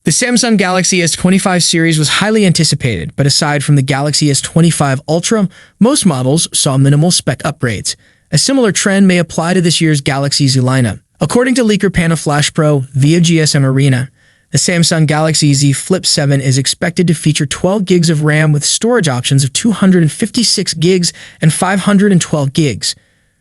The Samsung Galaxy S25 series was highly anticipated, but aside from the Galaxy S25 Ultra, most models saw minimal spec upgrades. A similar trend may apply to this year's Galaxy Z lineup. According to leaker Flash Pro via GSM Arena, the Samsung Galaxy Z Flip 7 is expected to feature 12 gigs of RAM with storage options of 256 gigs and 512 gigs.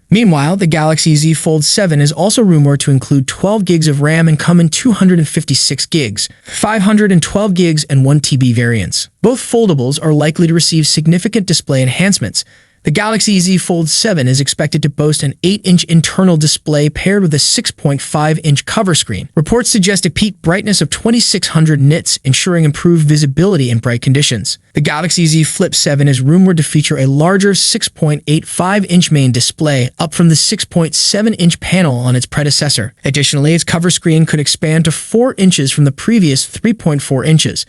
Meanwhile, the Galaxy Z Fold 7 is also rumored to include 12 gigs of RAM and come in 256 gigs, 512 gigs, and 1 TB variants. Both foldables are likely to receive significant display enhancements. The Galaxy Z Fold 7 is expected to boast an 8-inch internal display paired with a 6.5-inch cover screen. Reports suggest a peak brightness of 2600 nits, ensuring improved visibility in bright conditions. The Galaxy Z Flip 7 is rumored to feature a larger 6.85-inch main display, up from the 6.7-inch panel on its predecessor. Additionally, its cover screen could expand to 4 inches from the previous 3.4 inches.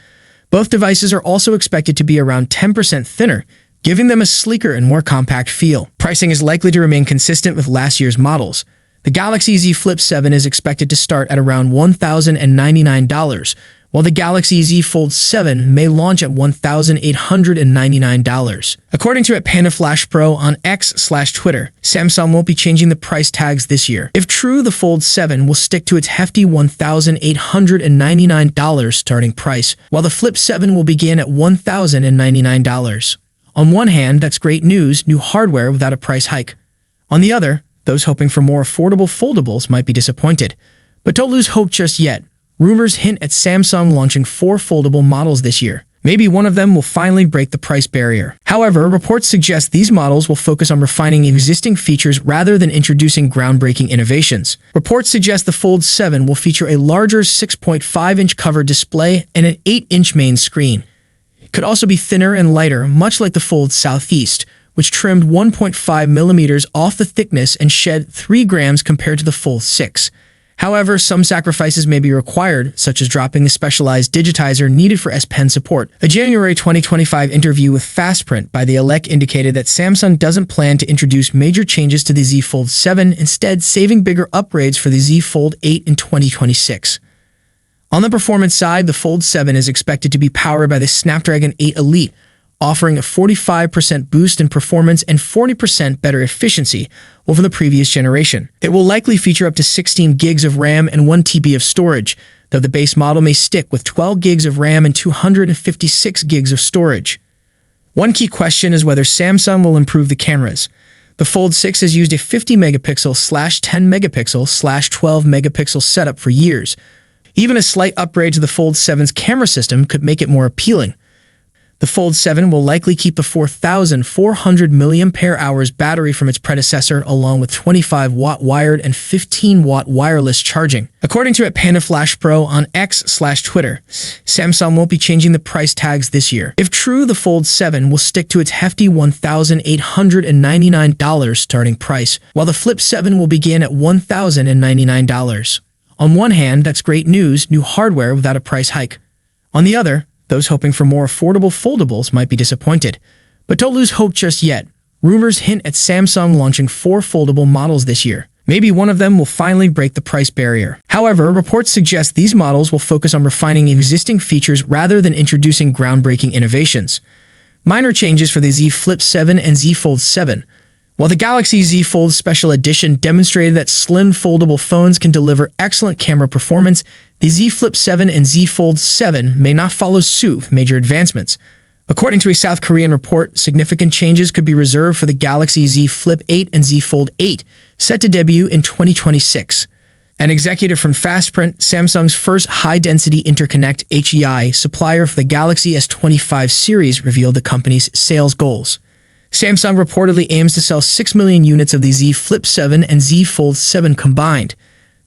Both devices are also expected to be around 10% thinner, giving them a sleeker and more compact feel. Pricing is likely to remain consistent with last year's models. The Galaxy Z Flip 7 is expected to start at around $1,099, while the Galaxy Z Fold 7 may launch at $1,899. According to Flash Pro on X/Twitter, Samsung won't be changing the price tags this year. If true, the Fold 7 will stick to its hefty $1,899 starting price, while the Flip 7 will begin at $1,099. On one hand, that's great news, new hardware without a price hike. On the other, those hoping for more affordable foldables might be disappointed. But don't lose hope just yet. Rumors hint at Samsung launching 4 foldable models this year. Maybe one of them will finally break the price barrier. However, reports suggest these models will focus on refining existing features rather than introducing groundbreaking innovations. Reports suggest the Fold 7 will feature a larger 6.5-inch cover display and an 8-inch main screen. It could also be thinner and lighter, much like the Fold Southeast, which trimmed 1.5 millimeters off the thickness and shed 3 grams compared to the Fold 6. However, some sacrifices may be required, such as dropping the specialized digitizer needed for S Pen support. A January 2025 interview with Fastprint by the Elec indicated that Samsung doesn't plan to introduce major changes to the Z Fold 7, instead saving bigger upgrades for the Z Fold 8 in 2026. On the performance side, the Fold 7 is expected to be powered by the Snapdragon 8 Elite, offering a 45% boost in performance and 40% better efficiency over the previous generation. It will likely feature up to 16 gigs of RAM and 1 TB of storage, though the base model may stick with 12 gigs of RAM and 256 gigs of storage. One key question is whether Samsung will improve the cameras. The Fold 6 has used a 50-megapixel/10-megapixel/12-megapixel setup for years. Even a slight upgrade to the Fold 7's camera system could make it more appealing. The Fold 7 will likely keep the 4,400 mAh battery from its predecessor, along with 25-watt wired and 15-watt wireless charging. According to Flash Pro on X/Twitter, Samsung won't be changing the price tags this year. If true, the Fold 7 will stick to its hefty $1,899 starting price, while the Flip 7 will begin at $1,099. On one hand, that's great news, new hardware without a price hike. On the other, those hoping for more affordable foldables might be disappointed. But don't lose hope just yet. Rumors hint at Samsung launching 4 foldable models this year. Maybe one of them will finally break the price barrier. However, reports suggest these models will focus on refining existing features rather than introducing groundbreaking innovations. Minor changes for the Z Flip 7 and Z Fold 7. While the Galaxy Z Fold Special Edition demonstrated that slim foldable phones can deliver excellent camera performance, the Z Flip 7 and Z Fold 7 may not follow suit with major advancements. According to a South Korean report, significant changes could be reserved for the Galaxy Z Flip 8 and Z Fold 8, set to debut in 2026. An executive from Fastprint, Samsung's first high-density interconnect HEI supplier for the Galaxy S25 series, revealed the company's sales goals. Samsung reportedly aims to sell 6 million units of the Z Flip 7 and Z Fold 7 combined.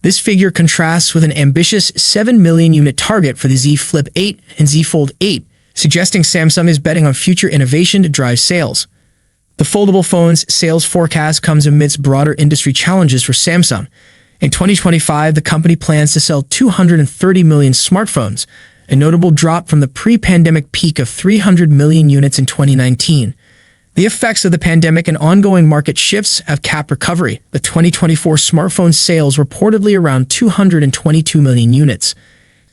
This figure contrasts with an ambitious 7 million unit target for the Z Flip 8 and Z Fold 8, suggesting Samsung is betting on future innovation to drive sales. The foldable phone's sales forecast comes amidst broader industry challenges for Samsung. In 2025, the company plans to sell 230 million smartphones, a notable drop from the pre-pandemic peak of 300 million units in 2019. The effects of the pandemic and ongoing market shifts have capped recovery, with 2024 smartphone sales reportedly around 222 million units.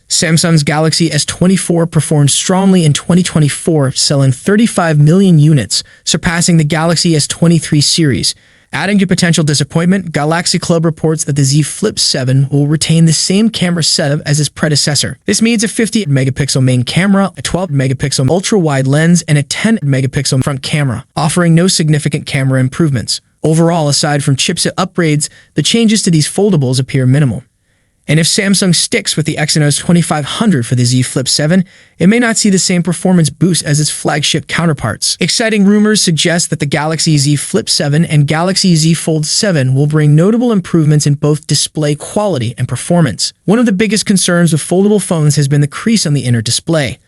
Samsung's Galaxy S24 performed strongly in 2024, selling 35 million units, surpassing the Galaxy S23 series. Adding to potential disappointment, Galaxy Club reports that the Z Flip 7 will retain the same camera setup as its predecessor. This means a 50-megapixel main camera, a 12-megapixel ultra-wide lens, and a 10-megapixel front camera, offering no significant camera improvements. Overall, aside from chipset upgrades, the changes to these foldables appear minimal. And if Samsung sticks with the Exynos 2500 for the Z Flip 7, it may not see the same performance boost as its flagship counterparts. Exciting rumors suggest that the Galaxy Z Flip 7 and Galaxy Z Fold 7 will bring notable improvements in both display quality and performance. One of the biggest concerns with foldable phones has been the crease on the inner display.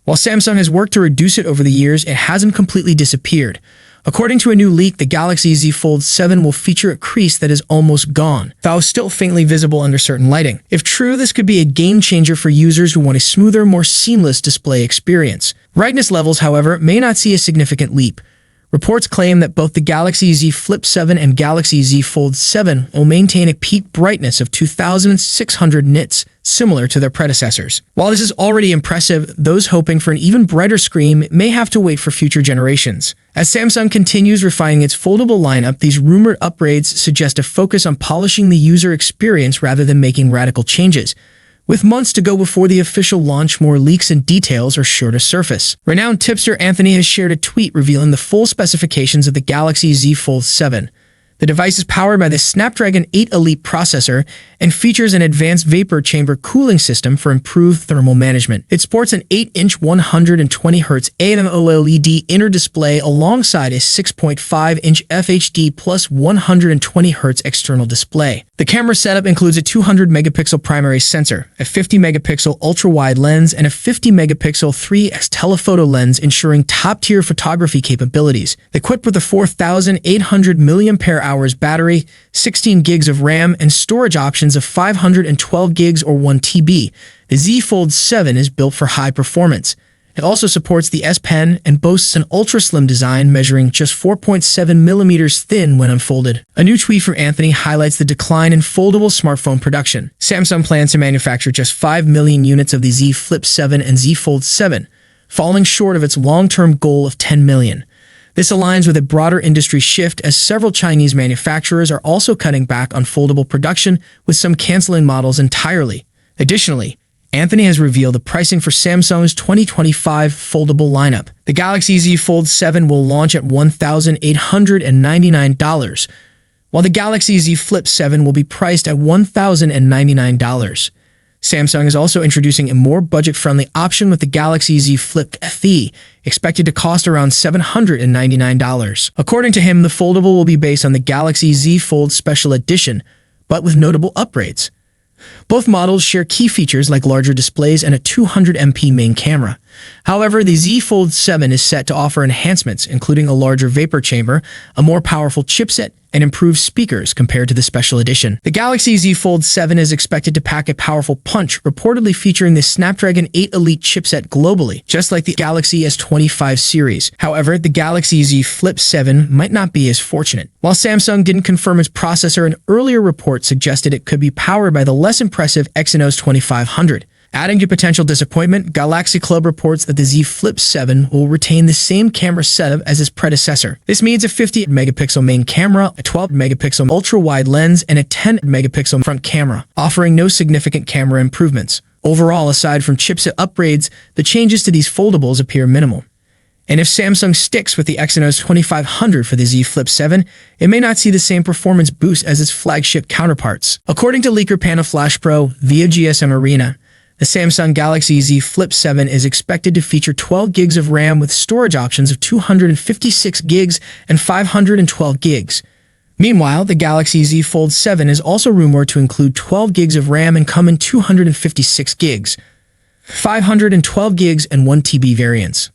While Samsung has worked to reduce it over the years, it hasn't completely disappeared. According to a new leak, the Galaxy Z Fold 7 will feature a crease that is almost gone, though still faintly visible under certain lighting. If true, this could be a game-changer for users who want a smoother, more seamless display experience. Brightness levels, however, may not see a significant leap. Reports claim that both the Galaxy Z Flip 7 and Galaxy Z Fold 7 will maintain a peak brightness of 2,600 nits, similar to their predecessors. While this is already impressive, those hoping for an even brighter screen may have to wait for future generations. As Samsung continues refining its foldable lineup, these rumored upgrades suggest a focus on polishing the user experience rather than making radical changes. With months to go before the official launch, more leaks and details are sure to surface. Renowned tipster Anthony has shared a tweet revealing the full specifications of the Galaxy Z Fold 7. The device is powered by the Snapdragon 8 Elite processor and features an advanced vapor chamber cooling system for improved thermal management. It sports an 8-inch 120Hz AMOLED inner display alongside a 6.5-inch FHD plus 120Hz external display. The camera setup includes a 200-megapixel primary sensor, a 50-megapixel ultra-wide lens, and a 50-megapixel 3x telephoto lens, ensuring top-tier photography capabilities. Equipped with a 4,800 mAh battery, 16 gigs of RAM, and storage options of 512 gigs or 1 TB, the Z Fold 7 is built for high performance. It also supports the S Pen and boasts an ultra-slim design measuring just 4.7 millimeters thin when unfolded. A new tweet from Anthony highlights the decline in foldable smartphone production. Samsung plans to manufacture just 5 million units of the Z Flip 7 and Z Fold 7, falling short of its long-term goal of 10 million. This aligns with a broader industry shift as several Chinese manufacturers are also cutting back on foldable production, with some canceling models entirely. Additionally, Anthony has revealed the pricing for Samsung's 2025 foldable lineup. The Galaxy Z Fold 7 will launch at $1,899, while the Galaxy Z Flip 7 will be priced at $1,099. Samsung is also introducing a more budget-friendly option with the Galaxy Z Flip FE, expected to cost around $799. According to him, the foldable will be based on the Galaxy Z Fold Special Edition, but with notable upgrades. Both models share key features like larger displays and a 200MP main camera. However, the Z Fold 7 is set to offer enhancements, including a larger vapor chamber, a more powerful chipset, and improved speakers compared to the special edition. The Galaxy Z Fold 7 is expected to pack a powerful punch, reportedly featuring the Snapdragon 8 Elite chipset globally, just like the Galaxy S25 series. However, the Galaxy Z Flip 7 might not be as fortunate. While Samsung didn't confirm its processor, an earlier report suggested it could be powered by the less impressive Exynos 2500. Adding to potential disappointment, Galaxy Club reports that the Z Flip 7 will retain the same camera setup as its predecessor. This means a 50-megapixel main camera, a 12-megapixel ultra-wide lens, and a 10-megapixel front camera, offering no significant camera improvements. Overall, aside from chipset upgrades, the changes to these foldables appear minimal. And if Samsung sticks with the Exynos 2500 for the Z Flip 7, it may not see the same performance boost as its flagship counterparts. According to leaker Panda Flash Pro via GSM Arena, the Samsung Galaxy Z Flip 7 is expected to feature 12 gigs of RAM with storage options of 256 gigs and 512 gigs. Meanwhile, the Galaxy Z Fold 7 is also rumored to include 12 gigs of RAM and come in 256 gigs, 512 gigs, and 1 TB variants.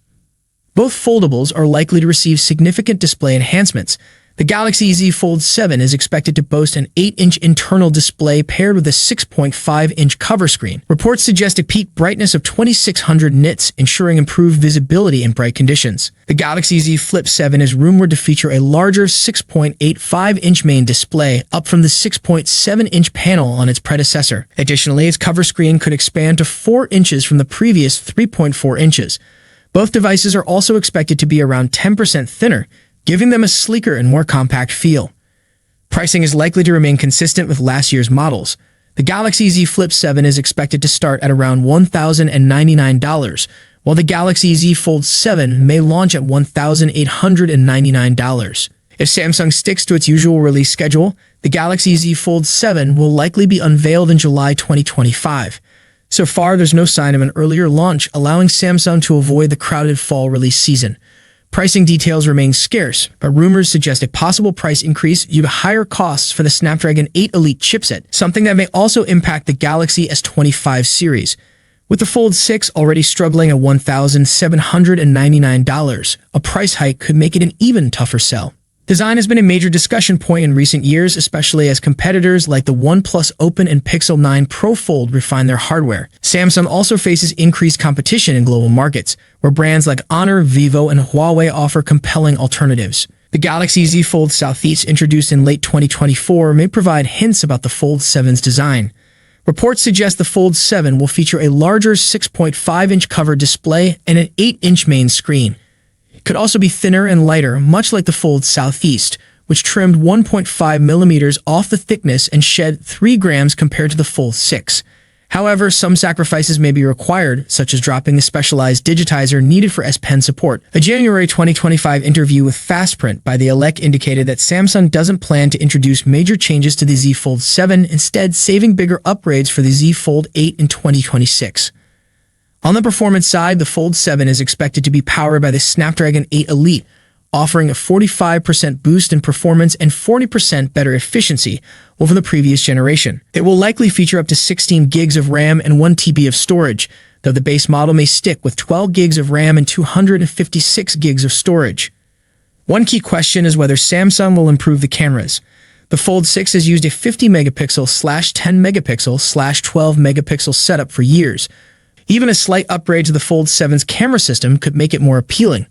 Both foldables are likely to receive significant display enhancements. The Galaxy Z Fold 7 is expected to boast an 8-inch internal display paired with a 6.5-inch cover screen. Reports suggest a peak brightness of 2600 nits, ensuring improved visibility in bright conditions. The Galaxy Z Flip 7 is rumored to feature a larger 6.85-inch main display, up from the 6.7-inch panel on its predecessor. Additionally, its cover screen could expand to 4 inches from the previous 3.4 inches. Both devices are also expected to be around 10% thinner, giving them a sleeker and more compact feel. Pricing is likely to remain consistent with last year's models. The Galaxy Z Flip 7 is expected to start at around $1,099, while the Galaxy Z Fold 7 may launch at $1,899. If Samsung sticks to its usual release schedule, the Galaxy Z Fold 7 will likely be unveiled in July 2025. So far, there's no sign of an earlier launch, allowing Samsung to avoid the crowded fall release season. Pricing details remain scarce, but rumors suggest a possible price increase due to higher costs for the Snapdragon 8 Elite chipset, something that may also impact the Galaxy S25 series. With the Fold 6 already struggling at $1,799, a price hike could make it an even tougher sell. Design has been a major discussion point in recent years, especially as competitors like the OnePlus Open and Pixel 9 Pro Fold refine their hardware. Samsung also faces increased competition in global markets, where brands like Honor, Vivo, and Huawei offer compelling alternatives. The Galaxy Z Fold Southeast, introduced in late 2024, may provide hints about the Fold 7's design. Reports suggest the Fold 7 will feature a larger 6.5-inch cover display and an 8-inch main screen. Could also be thinner and lighter, much like the Fold Southeast, which trimmed 1.5 millimeters off the thickness and shed 3 grams compared to the Fold 6. However, some sacrifices may be required, such as dropping the specialized digitizer needed for S Pen support. A January 2025 interview with Fastprint by the Elec indicated that Samsung doesn't plan to introduce major changes to the Z Fold 7, instead saving bigger upgrades for the Z Fold 8 in 2026. On the performance side, the Fold 7 is expected to be powered by the Snapdragon 8 Elite, offering a 45% boost in performance and 40% better efficiency over the previous generation. It will likely feature up to 16 gigs of RAM and 1 TB of storage, though the base model may stick with 12 gigs of RAM and 256 gigs of storage. One key question is whether Samsung will improve the cameras. The Fold 6 has used a 50 megapixel / 10 megapixel / 12 megapixel setup for years. Even a slight upgrade to the Fold 7's camera system could make it more appealing.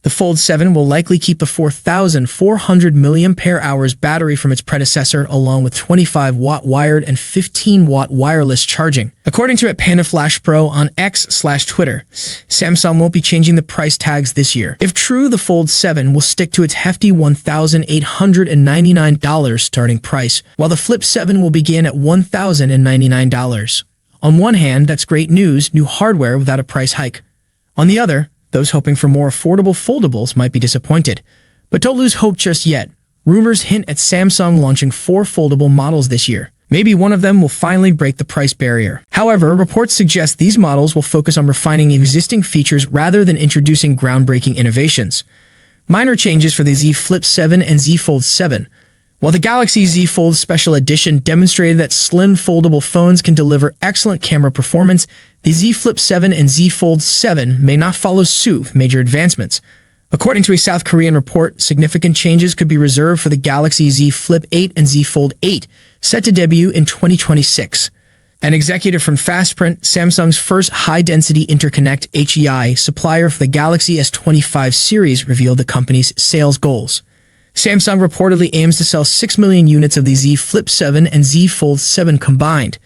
The Fold 7 will likely keep a 4,400 mAh battery from its predecessor, along with 25-watt wired and 15-watt wireless charging. According to @PandaFlashPro on X/Twitter, Samsung won't be changing the price tags this year. If true, the Fold 7 will stick to its hefty $1,899 starting price, while the Flip 7 will begin at $1,099. On one hand, that's great news, new hardware without a price hike. On the other, those hoping for more affordable foldables might be disappointed. But don't lose hope just yet. Rumors hint at Samsung launching 4 foldable models this year. Maybe one of them will finally break the price barrier. However, reports suggest these models will focus on refining existing features rather than introducing groundbreaking innovations. Minor changes for the Z Flip 7 and Z Fold 7. While the Galaxy Z Fold Special Edition demonstrated that slim foldable phones can deliver excellent camera performance, the Z Flip 7 and Z Fold 7 may not follow suit with major advancements. According to a South Korean report, significant changes could be reserved for the Galaxy Z Flip 8 and Z Fold 8, set to debut in 2026. An executive from Fastprint, Samsung's first high-density interconnect HEI supplier for the Galaxy S25 series, revealed the company's sales goals. Samsung reportedly aims to sell 6 million units of the Z Flip 7 and Z Fold 7 combined.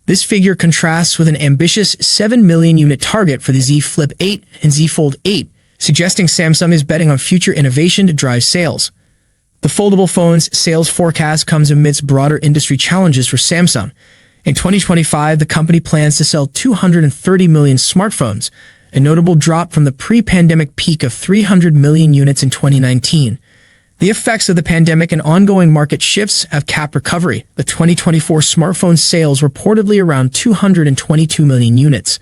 This figure contrasts with an ambitious 7 million unit target for the Z Flip 8 and Z Fold 8, suggesting Samsung is betting on future innovation to drive sales. The foldable phone's sales forecast comes amidst broader industry challenges for Samsung. In 2025, the company plans to sell 230 million smartphones, a notable drop from the pre-pandemic peak of 300 million units in 2019. The effects of the pandemic and ongoing market shifts have capped recovery, with 2024 smartphone sales reportedly around 222 million units.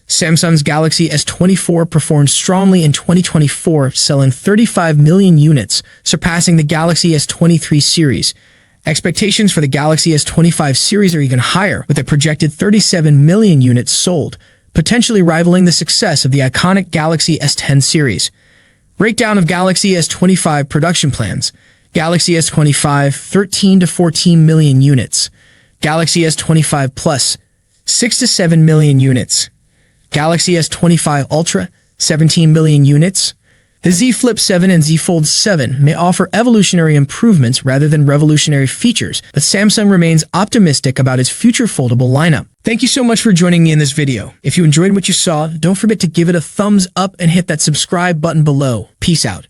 Samsung's Galaxy S24 performed strongly in 2024, selling 35 million units, surpassing the Galaxy S23 series. Expectations for the Galaxy S25 series are even higher, with a projected 37 million units sold, potentially rivaling the success of the iconic Galaxy S10 series. Breakdown of Galaxy S25 production plans. Galaxy S25, 13 to 14 million units. Galaxy S25 Plus, 6 to 7 million units. Galaxy S25 Ultra, 17 million units. The Z Flip 7 and Z Fold 7 may offer evolutionary improvements rather than revolutionary features, but Samsung remains optimistic about its future foldable lineup. Thank you so much for joining me in this video. If you enjoyed what you saw, don't forget to give it a thumbs up and hit that subscribe button below. Peace out.